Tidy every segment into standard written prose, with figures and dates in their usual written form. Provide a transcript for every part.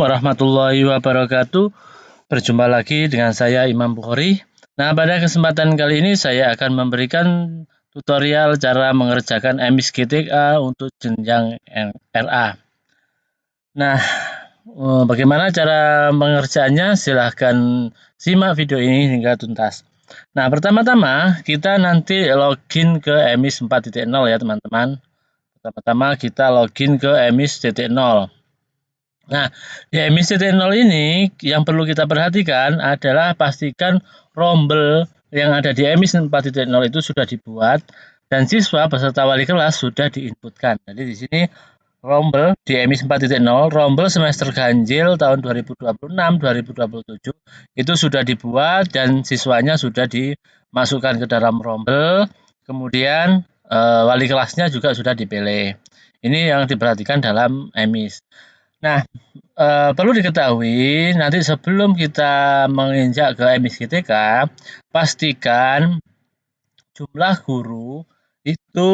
Warahmatullahi wabarakatuh. Berjumpa lagi dengan saya Imam Bukhari. Nah, pada kesempatan kali ini saya akan memberikan tutorial cara mengerjakan MIS-GTK untuk jenjang RA. Nah, bagaimana cara mengerjakannya? Silahkan simak video ini hingga tuntas. Nah, pertama-tama kita nanti login ke MIS 4.0 ya teman-teman. Pertama-tama kita login ke MIS 4.0. Nah, di MIS 4.0 ini yang perlu kita perhatikan adalah pastikan rombel yang ada di MIS 4.0 itu sudah dibuat dan siswa beserta wali kelas sudah diinputkan. Jadi di sini rombel di MIS 4.0, rombel semester ganjil tahun 2026-2027 itu sudah dibuat dan siswanya sudah dimasukkan ke dalam rombel, kemudian wali kelasnya juga sudah dipilih. Ini yang diperhatikan dalam MIS. Nah, perlu diketahui nanti sebelum kita menginjak ke MIS-GTK, pastikan jumlah guru itu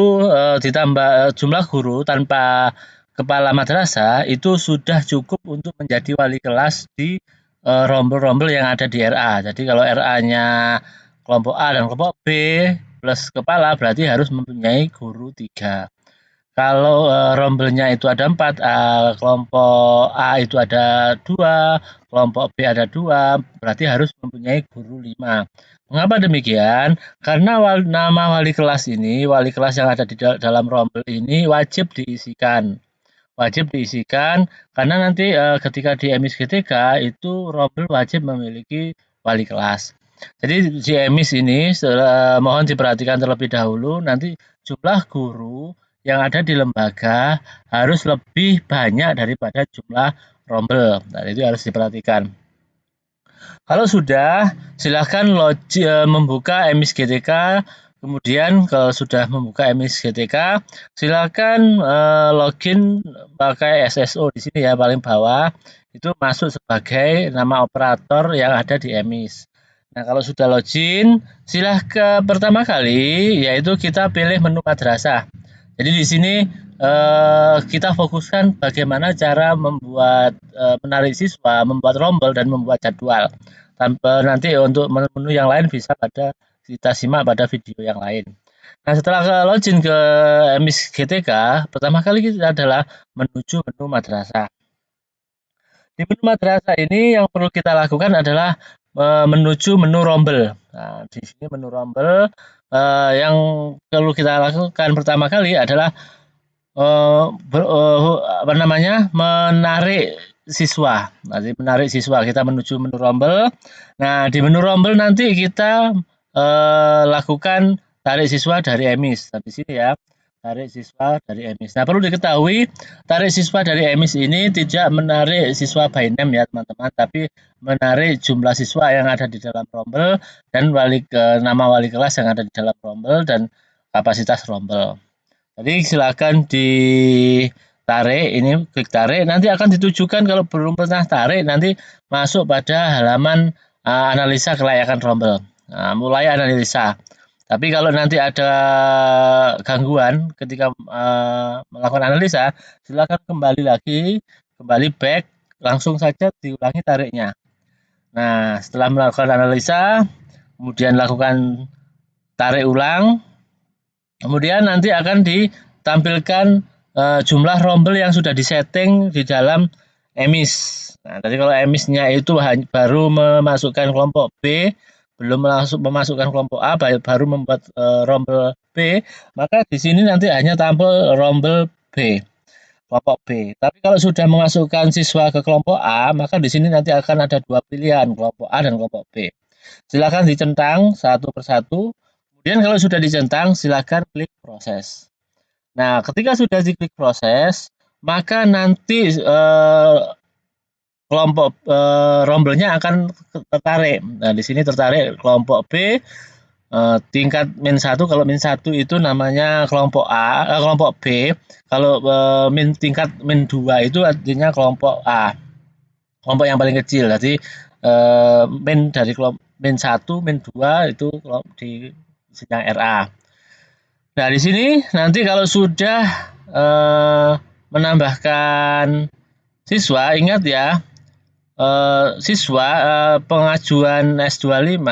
ditambah jumlah guru tanpa kepala madrasah itu sudah cukup untuk menjadi wali kelas di rombel-rombel yang ada di RA. Jadi kalau RA-nya kelompok A dan kelompok B plus kepala berarti harus mempunyai guru 3. Kalau rombelnya itu ada 4, kelompok A itu ada 2, kelompok B ada 2, berarti harus mempunyai guru 5. Mengapa demikian? Karena nama wali kelas ini, wali kelas yang ada di dalam rombel ini wajib diisikan. Wajib diisikan karena nanti ketika di MIS-GTK itu rombel wajib memiliki wali kelas. Jadi di MIS ini mohon diperhatikan terlebih dahulu nanti jumlah guru yang ada di lembaga harus lebih banyak daripada jumlah rombel. Nah, itu harus diperhatikan. Kalau sudah, silahkan membuka MIS-GTK. Kemudian kalau sudah membuka MIS-GTK, silakan login pakai SSO di sini ya paling bawah. Itu masuk sebagai nama operator yang ada di MIS. Nah, kalau sudah login, silahkan pertama kali yaitu kita pilih menu madrasah. Jadi di sini kita fokuskan bagaimana cara membuat menarik siswa, membuat rombel dan membuat jadwal. Tanpa nanti untuk menu yang lain bisa kita simak pada video yang lain. Nah, setelah login ke MIS-GTK, pertama kali kita adalah menuju menu madrasah. Di menu madrasah ini yang perlu kita lakukan adalah menuju menu rombel. Nah, di sini menu rombel yang perlu kita lakukan pertama kali adalah menarik siswa. Nanti menarik siswa kita menuju menu rombel. Nah, di menu rombel nanti kita lakukan tarik siswa dari MIS. Nah, di sini ya, tarik siswa dari MIS. Nah, perlu diketahui tarik siswa dari MIS ini tidak menarik siswa by name ya, teman-teman, tapi menarik jumlah siswa yang ada di dalam rombel dan nama wali kelas yang ada di dalam rombel dan kapasitas rombel. Jadi silakan ditarik, ini klik tarik, nanti akan ditujukan kalau belum pernah tarik nanti masuk pada halaman analisa kelayakan rombel. Nah, mulai analisa. Tapi kalau nanti ada gangguan ketika melakukan analisa, silakan kembali lagi, kembali back, langsung saja diulangi tariknya. Nah, setelah melakukan analisa, kemudian lakukan tarik ulang, kemudian nanti akan ditampilkan jumlah rombel yang sudah disetting di dalam MIS. Nah, tadi kalau MIS-nya itu baru memasukkan kelompok B, belum memasukkan kelompok A, baru membuat rombel B, maka di sini nanti hanya tampil rombel B, kelompok B. Tapi kalau sudah memasukkan siswa ke kelompok A, maka di sini nanti akan ada dua pilihan, kelompok A dan kelompok B. Silakan dicentang satu persatu. Kemudian kalau sudah dicentang, silakan klik proses. Nah, ketika sudah diklik proses, maka nanti kelompok rombelnya akan tertarik. Nah, di sini tertarik kelompok B tingkat -1. Kalau -1 itu namanya kelompok A, kelompok B. Kalau tingkat -2 itu artinya kelompok A. Kelompok yang paling kecil. Jadi dari kelompok -1, -2 itu di jenjang RA. Nah, di sini nanti kalau sudah menambahkan siswa, ingat ya, siswa pengajuan S25,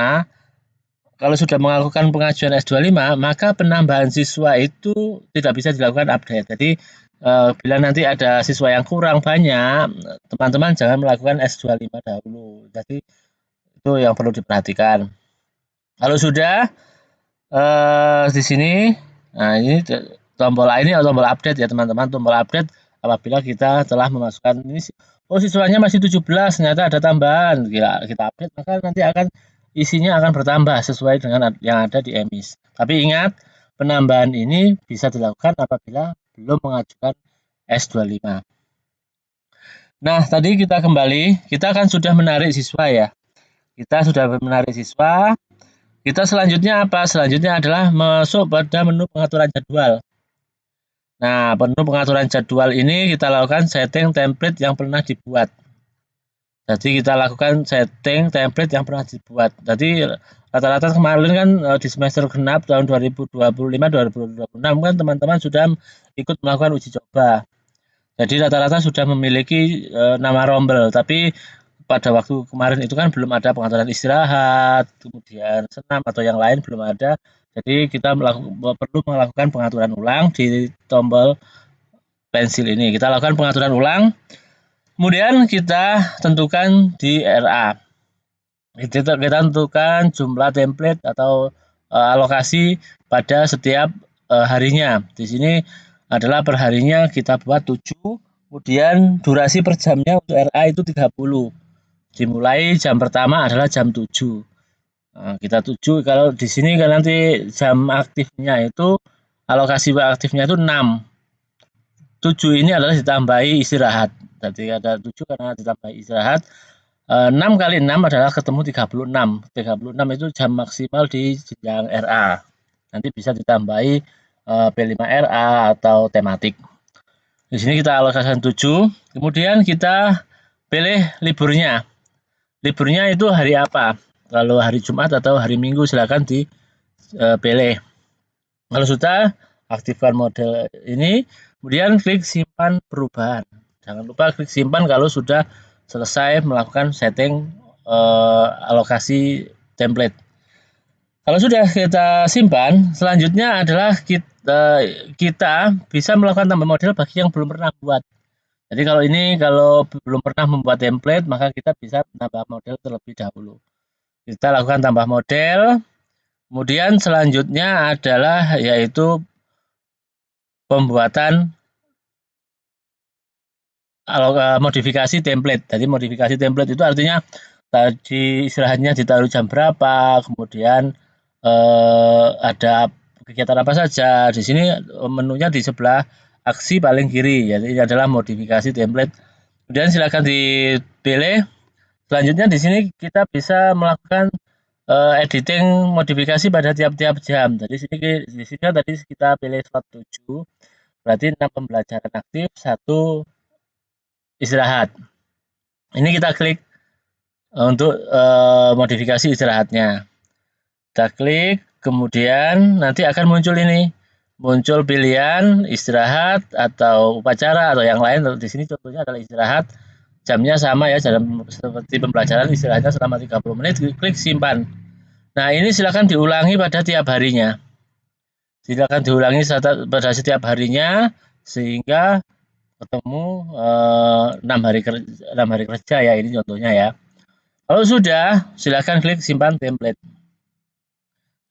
kalau sudah melakukan pengajuan S25, maka penambahan siswa itu tidak bisa dilakukan update. Jadi bila nanti ada siswa yang kurang banyak, teman-teman jangan melakukan S25 dahulu. Jadi itu yang perlu diperhatikan. Kalau sudah di sini, nah ini tombol A ini tombol update ya teman-teman, tombol update apabila kita telah memasukkan ini, oh siswanya masih 17, ternyata ada tambahan, kita update maka nanti akan isinya akan bertambah sesuai dengan yang ada di EMIS. Tapi ingat, penambahan ini bisa dilakukan apabila belum mengajukan S25. Nah, tadi kita kembali, kita kan sudah menarik siswa ya. Kita sudah menarik siswa, kita selanjutnya apa? Selanjutnya adalah masuk pada menu pengaturan jadwal. Nah, menu pengaturan jadwal ini kita lakukan setting template yang pernah dibuat. Jadi kita lakukan setting template yang pernah dibuat. Jadi rata-rata kemarin kan di semester genap tahun 2025-2026 kan teman-teman sudah ikut melakukan uji coba. Jadi rata-rata sudah memiliki nama rombel, tapi pada waktu kemarin itu kan belum ada pengaturan istirahat, kemudian senam atau yang lain belum ada. Jadi kita perlu melakukan pengaturan ulang di tombol pensil ini. Kita lakukan pengaturan ulang, kemudian kita tentukan di RA. Kita tentukan jumlah template atau alokasi pada setiap harinya. Di sini adalah perharinya kita buat 7, kemudian durasi per jamnya untuk RA itu 30. Dimulai jam pertama adalah jam 7. Nah, kita 7, kalau di sini kan nanti jam aktifnya itu alokasi aktifnya itu 6. 7 ini adalah ditambahi istirahat. Jadi ada 7 karena ditambahi istirahat. 6 kali 6 adalah ketemu 36. 36 itu jam maksimal di jenjang RA. Nanti bisa ditambahi P5RA atau tematik. Di sini kita alokasikan 7. Kemudian kita pilih liburnya. Liburnya itu hari apa? Kalau hari Jumat atau hari Minggu silakan dipilih. Kalau sudah, aktifkan model ini, kemudian klik simpan perubahan. Jangan lupa klik simpan kalau sudah selesai melakukan setting alokasi template. Kalau sudah kita simpan, selanjutnya adalah kita bisa melakukan tambah model bagi yang belum pernah buat. Jadi kalau belum pernah membuat template, maka kita bisa menambah model terlebih dahulu. Kita lakukan tambah model, kemudian selanjutnya adalah yaitu pembuatan modifikasi template. Jadi modifikasi template itu artinya tadi istirahatnya ditaruh jam berapa, kemudian ada kegiatan apa saja. Di sini menunya di sebelah aksi paling kiri. Jadi ini adalah modifikasi template. Kemudian silakan dipilih. Selanjutnya di sini kita bisa melakukan editing modifikasi pada tiap-tiap jam. Jadi di sini tadi kita pilih slot 7, berarti 6 pembelajaran aktif, 1 istirahat. Ini kita klik untuk modifikasi istirahatnya. Kita klik, kemudian nanti akan muncul ini. Muncul pilihan istirahat atau upacara atau yang lain. Di sini contohnya adalah istirahat. Jamnya sama ya, seperti pembelajaran istirahatnya selama 30 menit, klik simpan. Nah, ini silakan diulangi pada tiap harinya. Silakan diulangi pada setiap harinya sehingga ketemu 6 hari kerja ya, ini contohnya ya. Kalau sudah, silakan klik simpan template.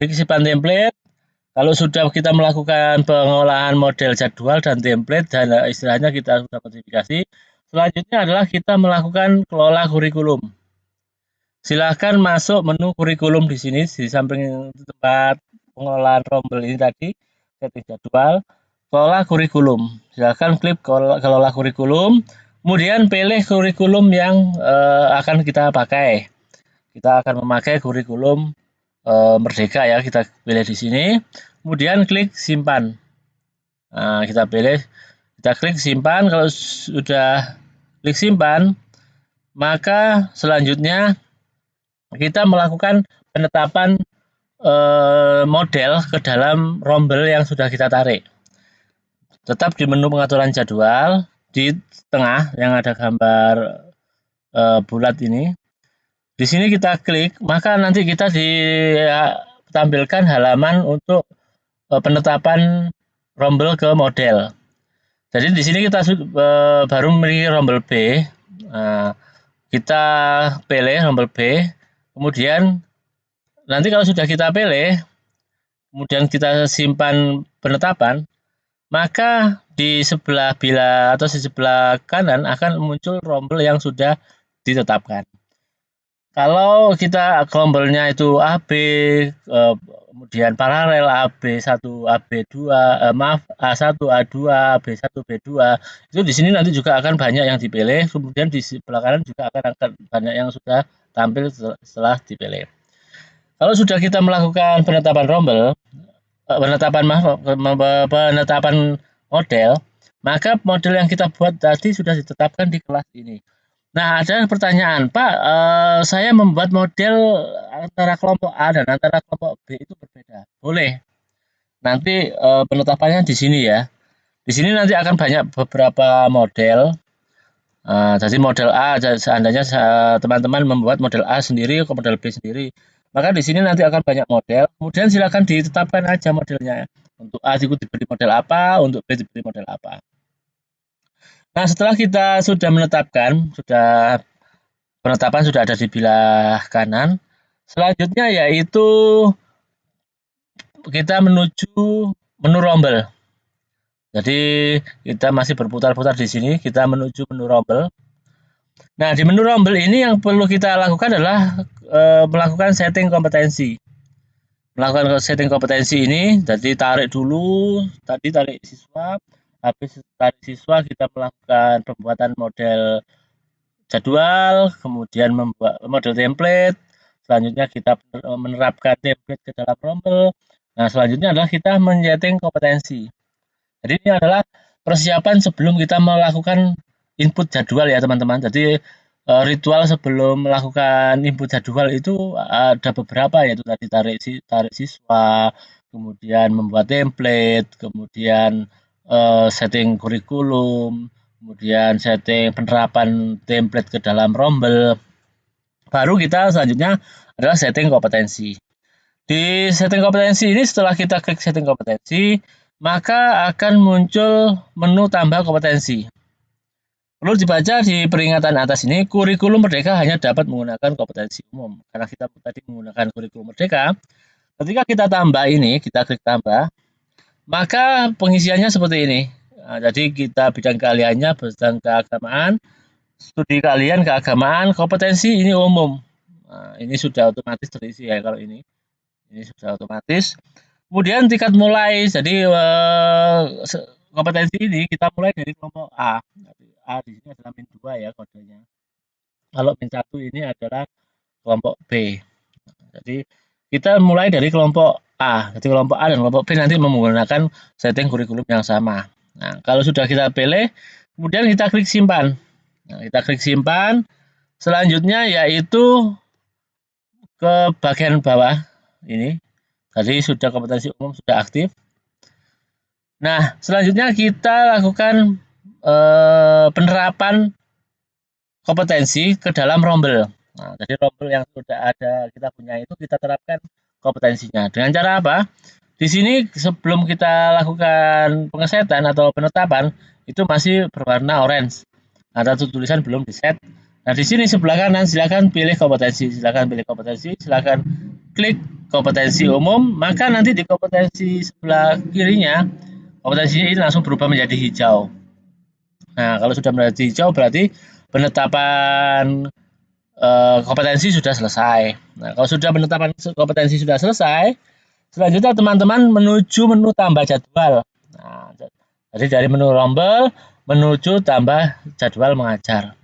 Klik simpan template. Kalau sudah kita melakukan pengolahan model jadwal dan template dan istilahnya kita sudah modifikasi, selanjutnya adalah kita melakukan kelola kurikulum. Silahkan masuk menu kurikulum di sini di samping tempat pengolahan rombel ini tadi, setting jadwal, kelola kurikulum. Silahkan klik kelola kurikulum, kemudian pilih kurikulum yang akan kita pakai. Kita akan memakai kurikulum Merdeka ya, kita pilih di sini. Kemudian klik simpan. Nah, kita klik simpan. Kalau sudah klik simpan, maka selanjutnya kita melakukan penetapan model ke dalam rombel yang sudah kita tarik. Tetap di menu pengaturan jadwal, di tengah yang ada gambar bulat ini. Di sini kita klik, maka nanti kita ditampilkan halaman untuk penetapan rombel ke model. Jadi di sini kita baru memiliki rombel B. Kita pilih rombel B, kemudian nanti kalau sudah kita pilih, kemudian kita simpan penetapan, maka di sebelah bila atau di sebelah kanan akan muncul rombel yang sudah ditetapkan. Kalau kita rombelnya itu AB, kemudian paralel AB1, AB2, A1, A2, B1, B2, itu di sini nanti juga akan banyak yang dipilih, kemudian di sebelah kanan juga akan banyak yang sudah tampil setelah dipilih. Kalau sudah kita melakukan penetapan rombel, penetapan model, maka model yang kita buat tadi sudah ditetapkan di kelas ini. Nah, ada pertanyaan, Pak, saya membuat model antara kelompok A dan antara kelompok B itu berbeda. Boleh. Nanti penetapannya di sini ya. Di sini nanti akan banyak beberapa model. Jadi model A, seandainya teman-teman membuat model A sendiri, ke model B sendiri, maka di sini nanti akan banyak model. Kemudian silakan ditetapkan aja modelnya. Untuk A diberi model apa, untuk B diberi model apa. Nah, setelah kita sudah menetapkan, penetapan sudah ada di belah kanan. Selanjutnya yaitu kita menuju menu rombel. Jadi kita masih berputar-putar di sini, kita menuju menu rombel. Nah, di menu rombel ini yang perlu kita lakukan adalah melakukan setting kompetensi. Melakukan setting kompetensi ini, jadi tarik dulu, tadi tarik siswa, habis tarik siswa kita melakukan pembuatan model jadwal, kemudian membuat model template, selanjutnya kita menerapkan template ke dalam rombel. Nah, selanjutnya adalah kita men-setting kompetensi. Jadi ini adalah persiapan sebelum kita melakukan input jadwal ya teman-teman. Jadi ritual sebelum melakukan input jadwal itu ada beberapa, yaitu tadi tarik siswa, kemudian membuat template, kemudian setting kurikulum, kemudian setting penerapan template ke dalam rombel. Baru kita selanjutnya adalah setting kompetensi. Di setting kompetensi ini setelah kita klik setting kompetensi, maka akan muncul menu tambah kompetensi. Perlu dibaca di peringatan atas ini, kurikulum merdeka hanya dapat menggunakan kompetensi umum. Karena kita tadi menggunakan kurikulum merdeka, ketika kita tambah ini, kita klik tambah, maka pengisiannya seperti ini. Nah, jadi kita bidang keahliannya bidang keagamaan, studi kalian keagamaan, kompetensi ini umum. Nah, ini sudah otomatis terisi ya kalau ini. Ini sudah otomatis. Kemudian tingkat mulai, jadi kompetensi ini kita mulai dari kelompok A. A di sini adalah min 2 ya kodenya. Kalau min 1 ini adalah kelompok B. Jadi kita mulai dari kelompok A. Jadi kelompok A dan kelompok B nanti menggunakan setting kurikulum yang sama. Nah, kalau sudah kita pilih, kemudian kita klik simpan. Nah, kita klik simpan. Selanjutnya yaitu ke bagian bawah ini. Tadi sudah kompetensi umum sudah aktif. Nah, selanjutnya kita lakukan penerapan kompetensi ke dalam rombel. Nah, jadi rombel yang sudah ada kita punya itu kita terapkan kompetensinya. Dengan cara apa? Di sini sebelum kita lakukan pengesetan atau penetapan itu masih berwarna orange. Ada tulisan belum diset. Nah, di sini sebelah kanan silakan pilih kompetensi, silakan klik kompetensi umum, maka nanti di kompetensi sebelah kirinya kompetensi ini langsung berubah menjadi hijau. Nah, kalau sudah menjadi hijau berarti penetapan kompetensi sudah selesai. Nah, kalau sudah penetapan kompetensi sudah selesai, selanjutnya teman-teman menuju menu tambah jadwal. Nah, jadi dari menu rombel menuju tambah jadwal mengajar.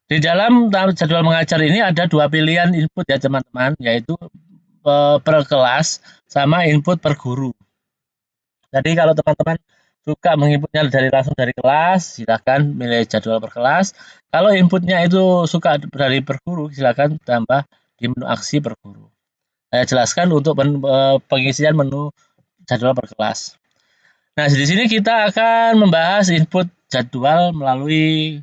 Di dalam jadwal mengajar ini ada dua pilihan input ya teman-teman, yaitu per kelas sama input per guru. Jadi kalau teman-teman suka menginputnya langsung dari kelas, silakan pilih jadwal per kelas. Kalau inputnya itu suka dari per guru, silakan tambah di menu aksi per guru. Saya jelaskan untuk pengisian menu jadwal per kelas. Nah, di sini kita akan membahas input jadwal melalui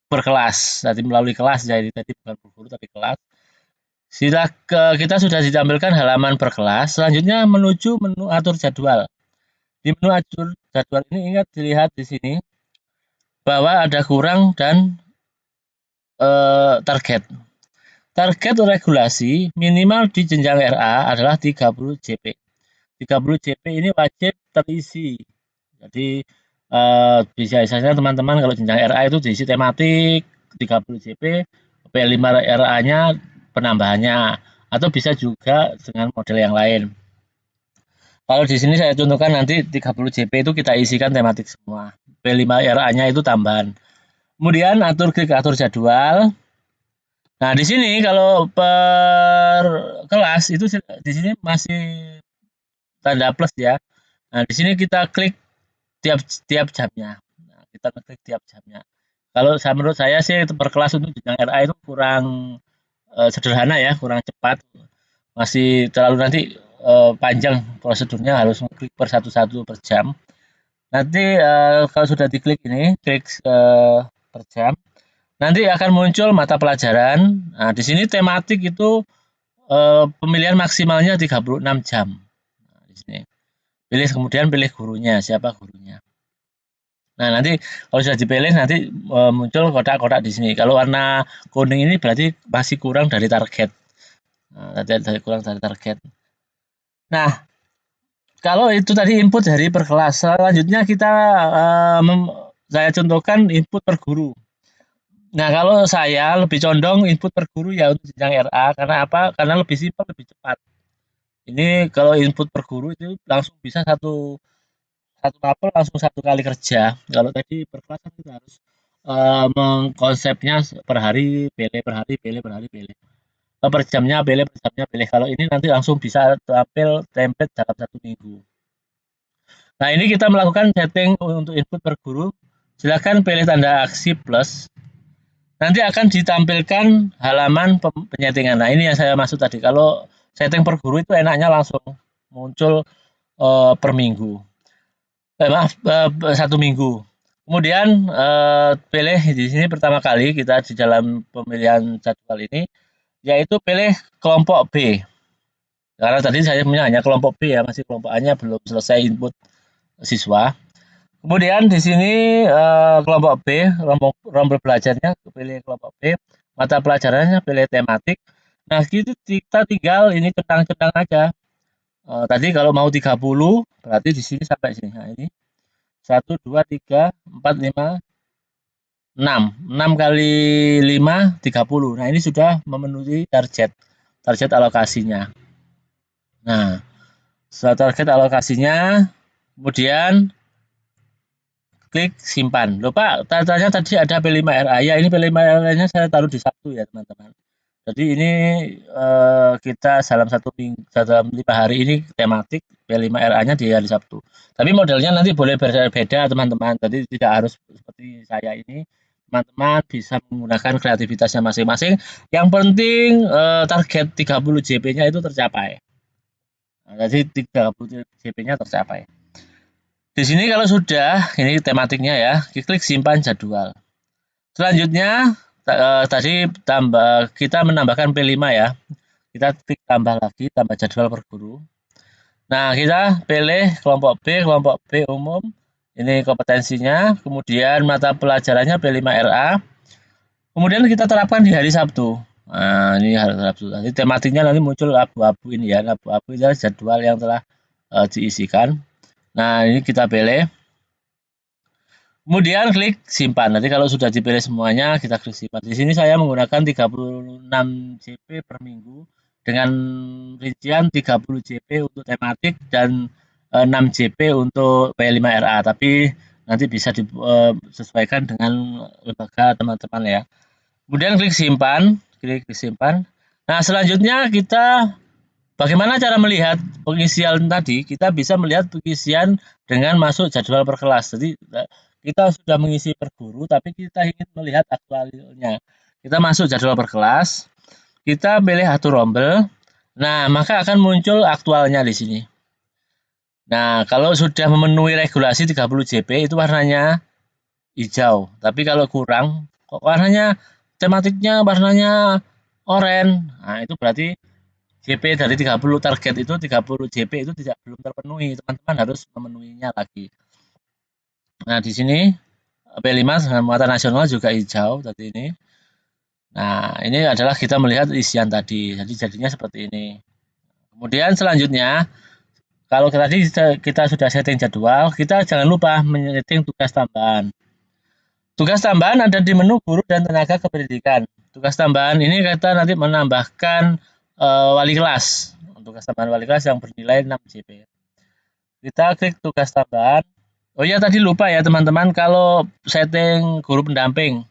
berkelas, tadi melalui kelas, jadi tadi bukan per guru tapi kelas. Kita sudah ditampilkan halaman berkelas, selanjutnya menuju menu atur jadwal. Di menu atur jadwal ini ingat dilihat di sini bahwa ada kurang dan target. Target regulasi minimal di jenjang RA adalah 30 JP. 30 JP ini wajib terisi. Jadi biasanya teman-teman kalau jenjang RA itu diisi tematik 30 JP, P5 RA-nya penambahannya, atau bisa juga dengan model yang lain. Kalau di sini saya contohkan nanti 30 JP itu kita isikan tematik semua. P5 RA-nya itu tambahan. Kemudian klik atur jadwal. Nah, di sini kalau per kelas itu di sini masih tanda plus ya. Nah, di sini kita klik tiap jamnya. Nah, kita klik tiap jamnya. Kalau menurut saya sih per kelas untuk jenjang RA itu kurang sederhana ya, kurang cepat. Masih terlalu nanti panjang prosedurnya, harus klik per satu-satu per jam. Nanti kalau sudah diklik ini, klik per jam, nanti akan muncul mata pelajaran. Nah, di sini tematik itu pemilihan maksimalnya 36 jam. Nah, di sini. Kemudian pilih gurunya, siapa gurunya. Nah, nanti kalau sudah dipilih nanti muncul kotak-kotak di sini. Kalau warna kuning ini berarti masih kurang dari target. Nah, kurang dari target. Nah, kalau itu tadi input dari per kelas, selanjutnya kita saya contohkan input per guru. Nah, kalau saya lebih condong input per guru ya untuk jenjang RA, karena apa? Karena lebih simpel, lebih cepat. Ini kalau input per guru itu langsung bisa satu mapel langsung satu kali kerja. Kalau tadi per kelas kita harus mengkonsepnya per hari, pilih per hari, pilih per hari, pilih. Per jamnya, pilih per jamnya, pilih. Kalau ini nanti langsung bisa tampil template dalam 1 minggu. Nah, ini kita melakukan setting untuk input per guru. Silakan pilih tanda aksi plus. Nanti akan ditampilkan halaman penyetingan. Nah, ini yang saya maksud tadi. Kalau setting per guru itu enaknya langsung muncul per minggu. Maaf, 1 minggu. Kemudian pilih di sini pertama kali kita di dalam pemilihan jadwal ini, yaitu pilih kelompok B. Karena tadi saya punya hanya kelompok B ya, masih kelompok A-nya belum selesai input siswa. Kemudian di sini kelompok B, rombel belajarnya pilih kelompok B, mata pelajarannya pilih tematik. Nah, gitu kita tinggal ini centang-centang aja. Tadi kalau mau 30 berarti di sini sampai sini. Nah, ini 1, 2, 3, 4, 5, 6. 6 kali 5, 30. Nah, ini sudah memenuhi target alokasinya. Nah, setelah target alokasinya, kemudian klik simpan. Loh Pak, tanya tadi ada P5RA. Ya, ini P5RA-nya saya taruh di Sabtu ya, teman-teman. Jadi ini kita dalam 5 hari ini tematik P5RA-nya di hari Sabtu. Tapi modelnya nanti boleh berbeda, teman-teman. Jadi tidak harus seperti saya ini. Teman-teman bisa menggunakan kreativitasnya masing-masing. Yang penting target 30 JP-nya itu tercapai. Nah, jadi 30 JP-nya tercapai. Di sini kalau sudah, ini tematiknya ya, klik simpan jadwal. Selanjutnya tadi kita menambahkan P5 ya. Kita klik tambah lagi, tambah jadwal per guru. Nah, kita pilih kelompok B umum. Ini kompetensinya, kemudian mata pelajarannya P5RA. Kemudian kita terapkan di hari Sabtu. Nah, ini hari Sabtu. Nanti tematiknya nanti muncul abu-abu ini ya, abu-abu ini jadwal yang telah diisikan. Nah, ini kita pilih. Kemudian klik simpan. Nanti kalau sudah dipilih semuanya, kita klik simpan. Di sini saya menggunakan 36 JP per minggu dengan rincian 30 JP untuk tematik dan 6 JP untuk P5RA. Tapi nanti bisa disesuaikan dengan lembaga teman-teman ya. Kemudian klik simpan, Nah, selanjutnya kita bagaimana cara melihat pengisian tadi? Kita bisa melihat pengisian dengan masuk jadwal per kelas. Jadi kita sudah mengisi per guru, tapi kita ingin melihat aktualnya. Kita masuk jadwal per kelas, kita pilih atur rombel. Nah, maka akan muncul aktualnya di sini. Nah, kalau sudah memenuhi regulasi 30 JP itu warnanya hijau. Tapi kalau kurang warnanya tematiknya warnanya oranye. Nah, itu berarti JP dari 30 target itu 30 JP itu belum terpenuhi. Teman-teman harus memenuhinya lagi. Nah, di sini P5 dengan muatan nasional juga hijau tadi ini. Nah, ini adalah kita melihat isian tadi. Jadi jadinya seperti ini. Kemudian selanjutnya, kalau tadi kita sudah setting jadwal, kita jangan lupa men-setting tugas tambahan. Tugas tambahan ada di menu guru dan tenaga kependidikan. Tugas tambahan ini kita nanti menambahkan wali kelas. Tugas tambahan wali kelas yang bernilai 6 JP. Kita klik tugas tambahan. Oh iya, tadi lupa ya teman-teman, kalau setting guru pendamping.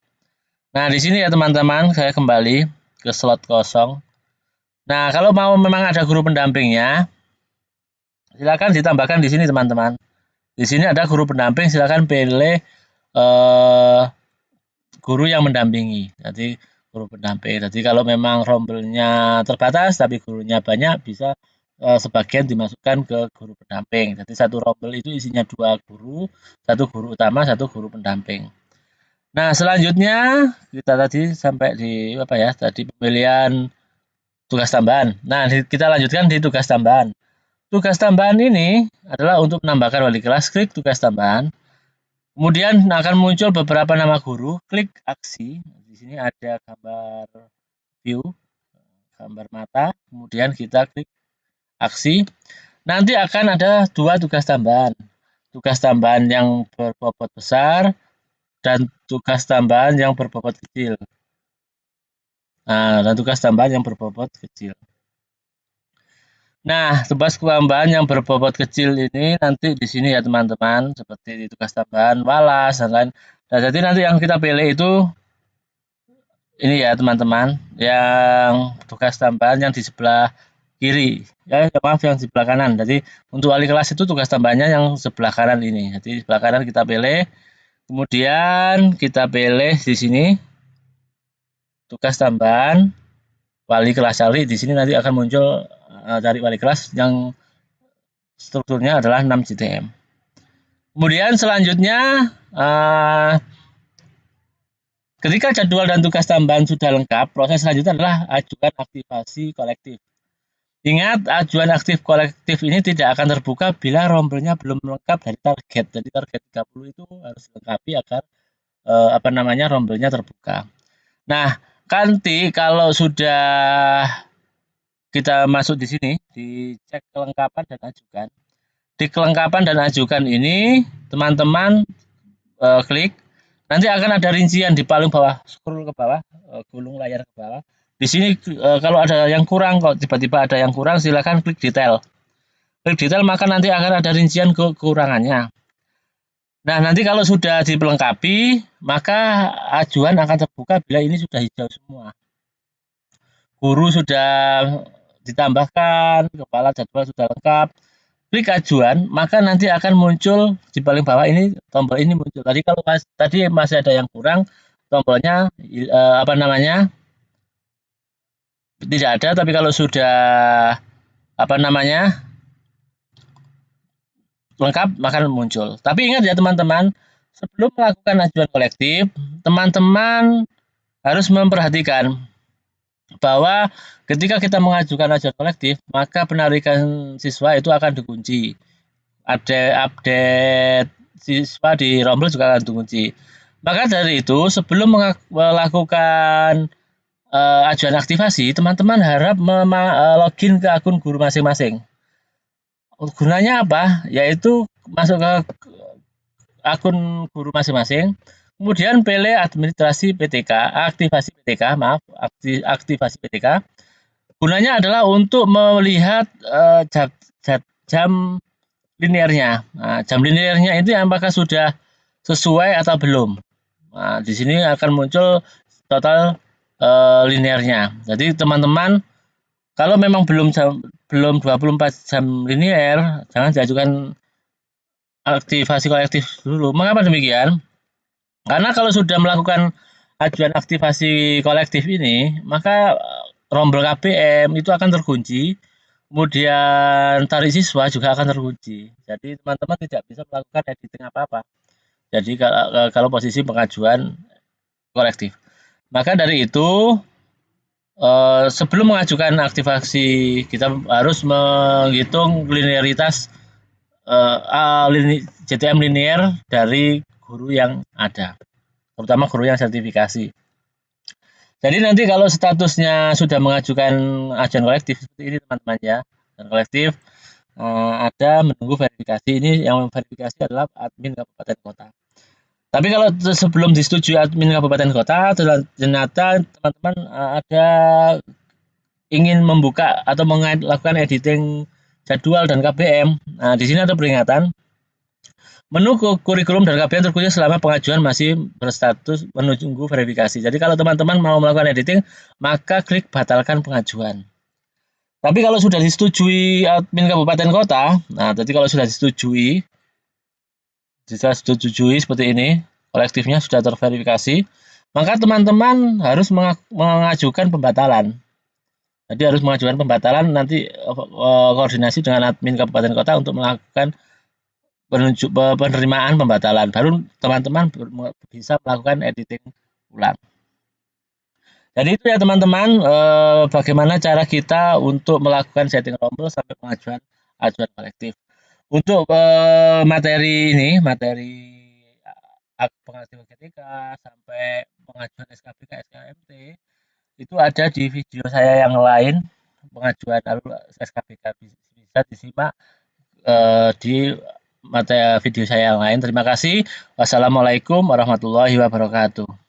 Nah, di sini ya teman-teman, saya kembali ke slot kosong. Nah, kalau mau memang ada guru pendampingnya, silakan ditambahkan di sini teman-teman. Di sini ada guru pendamping, silakan pilih guru yang mendampingi. Jadi guru pendamping. Jadi kalau memang rombelnya terbatas tapi gurunya banyak, bisa sebagian dimasukkan ke guru pendamping. Jadi satu rombel itu isinya 2 guru, 1 guru utama, 1 guru pendamping. Nah, selanjutnya kita tadi sampai di apa ya? Tadi pemilihan tugas tambahan. Nah, kita lanjutkan di tugas tambahan. Tugas tambahan ini adalah untuk menambahkan wali kelas. Klik tugas tambahan. Kemudian akan muncul beberapa nama guru. Klik aksi. Di sini ada gambar view, gambar mata. Kemudian kita klik aksi. Nanti akan ada 2 tugas tambahan. Tugas tambahan yang berbobot besar dan tugas tambahan yang berbobot kecil. Nah, dan tugas tambahan yang berbobot kecil. Nah, tugas tambahan yang berbobot kecil ini nanti di sini ya teman-teman, seperti di tugas tambahan walas dan lain. Nah, jadi nanti yang kita pilih itu ini ya teman-teman, yang tugas tambahan yang di sebelah kiri. Ya, maaf yang di sebelah kanan. Jadi untuk wali kelas itu tugas tambahannya yang sebelah kanan ini. Jadi sebelah kanan kita pilih. Kemudian kita pilih di sini tugas tambahan wali kelas cari. Di sini nanti akan muncul cari wali kelas yang strukturnya adalah 6 JTM. Kemudian selanjutnya ketika jadwal dan tugas tambahan sudah lengkap, proses selanjutnya adalah ajukan aktivasi kolektif. Ingat, ajuan aktif kolektif ini tidak akan terbuka bila rombelnya belum lengkap dari target. Jadi target 30 itu harus dilengkapi agar rombelnya terbuka. Nah, nanti kalau sudah kita masuk di sini, dicek kelengkapan dan ajukan. Di kelengkapan dan ajukan ini, teman-teman klik. Nanti akan ada rincian di paling bawah, scroll ke bawah, gulung layar ke bawah. Di sini kalau ada yang kurang, kok tiba-tiba ada yang kurang, silakan klik detail. Klik detail maka nanti akan ada rincian kekurangannya. Nah, nanti kalau sudah dilengkapi, maka ajuan akan terbuka bila ini sudah hijau semua. Guru sudah ditambahkan, kepala jadwal sudah lengkap. Klik ajuan, maka nanti akan muncul di paling bawah ini, tombol ini muncul. Tadi kalau tadi masih ada yang kurang, tombolnya tidak ada, tapi kalau sudah lengkap maka muncul. Tapi ingat ya teman-teman, sebelum melakukan ajuan kolektif, teman-teman harus memperhatikan bahwa ketika kita mengajukan ajuan kolektif, maka penarikan siswa itu akan dikunci. Ada update siswa di rombel juga akan dikunci. Maka dari itu, sebelum melakukan ajuan aktivasi, teman-teman harap login ke akun guru masing-masing. Gunanya apa? Yaitu masuk ke akun guru masing-masing, kemudian pilih administrasi PTK, aktivasi PTK, aktivasi PTK. Gunanya adalah untuk melihat jam linearnya. Nah, jam linearnya itu apakah sudah sesuai atau belum. Nah, di sini akan muncul total linearnya. Jadi teman-teman kalau memang belum 24 jam linear, jangan diajukan aktivasi kolektif dulu. Mengapa demikian? Karena kalau sudah melakukan ajuan aktivasi kolektif ini, maka rombel KPM itu akan terkunci, kemudian tarik siswa juga akan terkunci. Jadi teman-teman tidak bisa melakukan editing apa-apa. Jadi kalau posisi pengajuan kolektif. Maka dari itu, sebelum mengajukan aktivasi kita harus menghitung linearitas JTM linear dari guru yang ada, terutama guru yang sertifikasi. Jadi nanti kalau statusnya sudah mengajukan ajuan kolektif seperti ini teman-teman ya, dan kolektif ada menunggu verifikasi. Ini yang verifikasi adalah admin kabupaten kota. Tapi kalau sebelum disetujui admin kabupaten kota, ternyata teman-teman ada ingin membuka atau melakukan editing jadwal dan KBM. Nah, di sini ada peringatan. Menu kurikulum dan KBM terkunci selama pengajuan masih berstatus menunggu verifikasi. Jadi kalau teman-teman mau melakukan editing, maka klik batalkan pengajuan. Tapi kalau sudah disetujui admin kabupaten kota, nah jadi kalau sudah disetujui seperti ini, kolektifnya sudah terverifikasi, maka teman-teman harus mengajukan pembatalan. Jadi harus mengajukan pembatalan, nanti koordinasi dengan admin kabupaten kota untuk melakukan penerimaan pembatalan. Baru teman-teman bisa melakukan editing ulang. Jadi itu ya teman-teman, bagaimana cara kita untuk melakukan setting rombel sampai pengajuan ajuan kolektif. Untuk materi ini, materi pengadilan ketika sampai pengajuan SKBK, SKMT, itu ada di video saya yang lain, pengajuan SKBK bisa disimak di materi video saya yang lain. Terima kasih. Wassalamualaikum warahmatullahi wabarakatuh.